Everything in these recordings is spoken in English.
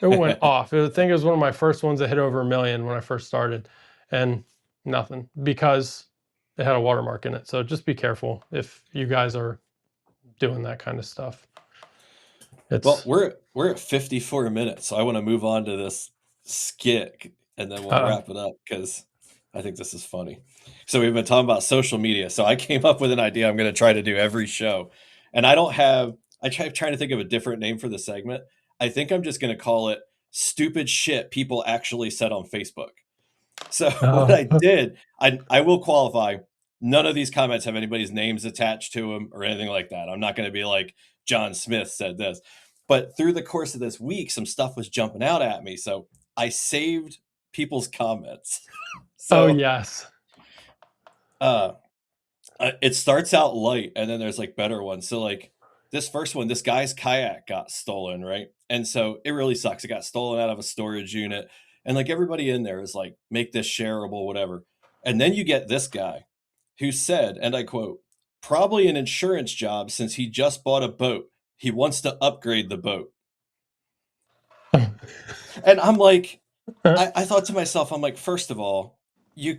It went off. I think it was one of my first ones that hit over 1 million when I first started, and nothing because it had a watermark in it. So just be careful if you guys are doing that kind of stuff. Well, It's we're at 54 minutes, so I want to move on to this skit and then we'll wrap it up because I think this is funny. So we've been talking about social media. So I came up with an idea I'm going to try to do every show. And I don't have trying to think of a different name for the segment. I think I'm just going to call it stupid shit people actually said on Facebook. So what I did, I will qualify. None of these comments have anybody's names attached to them or anything like that. I'm not going to be like John Smith said this. But through the course of this week, some stuff was jumping out at me. So I saved people's comments. oh So yes. it starts out light and then there's like better ones. So like this first one, this guy's kayak got stolen, right? And so it really sucks. It got stolen out of a storage unit. And like everybody in there is like, make this shareable, whatever. And then you get this guy who said, and I quote, probably an insurance job since he just bought a boat. He wants to upgrade the boat. And I'm like, I thought to myself, I'm like, first of all, you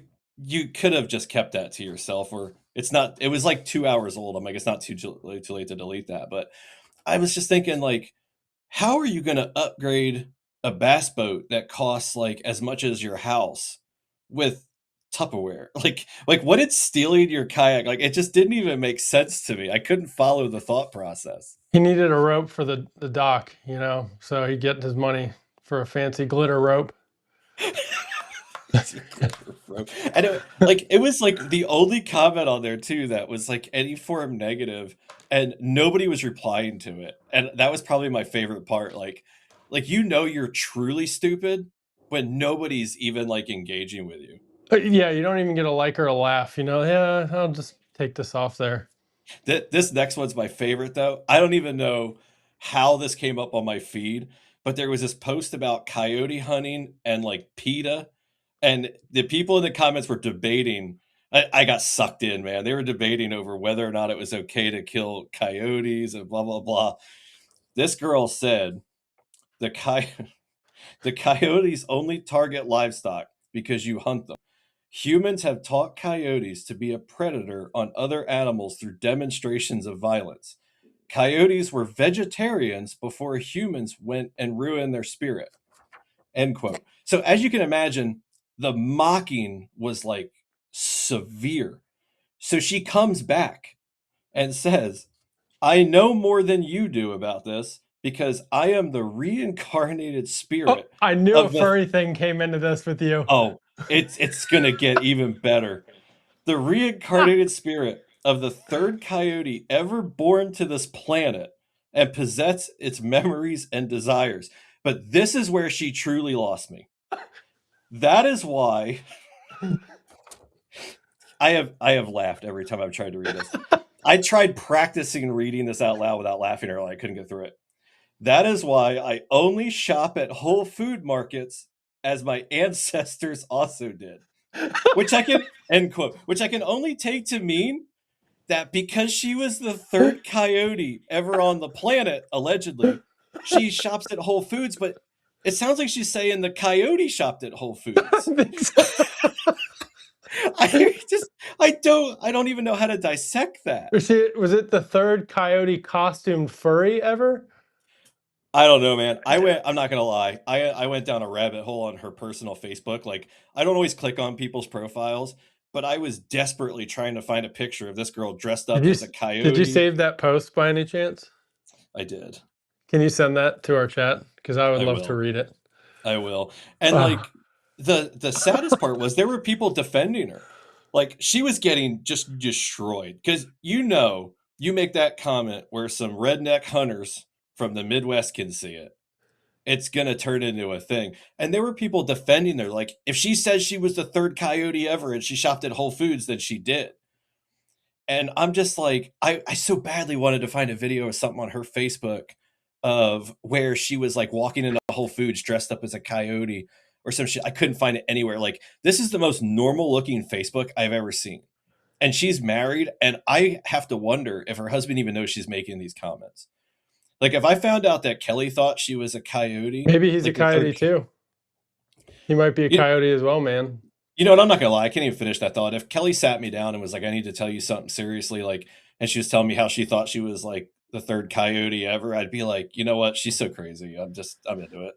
could have just kept that to yourself, or it's not. It was like 2 hours old. I'm like, it's not too late to delete that. But I was just thinking, like, how are you going to upgrade a bass boat that costs like as much as your house with Tupperware? Like what did stealing your kayak? Like it just didn't even make sense to me. I couldn't follow the thought process. He needed a rope for the dock, so he'd get his money for a fancy glitter rope. And it was like the only comment on there too that was like any form negative, and nobody was replying to it. And that was probably my favorite part. Like you're truly stupid when nobody's even like engaging with you. Yeah, you don't even get a like or a laugh. Yeah, I'll just take this off there. This next one's my favorite though. I don't even know how this came up on my feed, but there was this post about coyote hunting and like PETA, and the people in the comments were debating. I got sucked in, man. They were debating over whether or not it was okay to kill coyotes and blah blah blah. This girl said the the coyotes only target livestock because you hunt them. Humans have taught coyotes to be a predator on other animals through demonstrations of violence. Coyotes were vegetarians before humans went and ruined their spirit. End quote. So, as you can imagine, the mocking was like severe. So she comes back and says, I know more than you do about this because I am the reincarnated Oh, spirit I knew a of the. furry thing came into this with you. Oh, it's gonna get even better. The reincarnated spirit of the third coyote ever born to this planet and possess its memories and desires. But this is where she truly lost me. That is why I have laughed every time I've tried to read this. I tried practicing reading this out loud without laughing or I couldn't get through it. That is why I only shop at Whole Food markets as my ancestors also did. Which I can end quote, which I can only take to mean that because she was the third coyote ever on the planet, allegedly, she shops at Whole Foods, but it sounds like she's saying the coyote shopped at Whole Foods. I don't even know how to dissect that. Was it the third coyote costumed furry ever? I don't know, man. I'm not gonna lie. I went down a rabbit hole on her personal Facebook. Like, I don't always click on people's profiles, but I was desperately trying to find a picture of this girl dressed Did up you as a did you coyote. save that post by any chance? I did. Can you send that to our chat? Because I would I love to will. read it. I will. And Ah, like the saddest part was there were people defending her. Like she was getting just destroyed because you make that comment where some redneck hunters from the Midwest can see it. It's gonna turn into a thing. And there were people defending her. Like, if she says she was the third coyote ever and she shopped at Whole Foods, then she did. And I'm just like, I so badly wanted to find a video or something on her Facebook of where she was like walking into Whole Foods dressed up as a coyote or some shit. I couldn't find it anywhere. Like, this is the most normal looking Facebook I've ever seen. And she's married, and I have to wonder if her husband even knows she's making these comments. Like if I found out that Kelly thought she was a coyote, Maybe he's a like the third, coyote too. He might be a you, coyote as well, man. you know what? I'm not gonna lie. I can't even finish that thought. If Kelly sat me down and was like, "I need to tell you something seriously," like, and she was telling me how she thought she was like the third coyote ever, I'd be like, you know what? She's so crazy. I'm into it.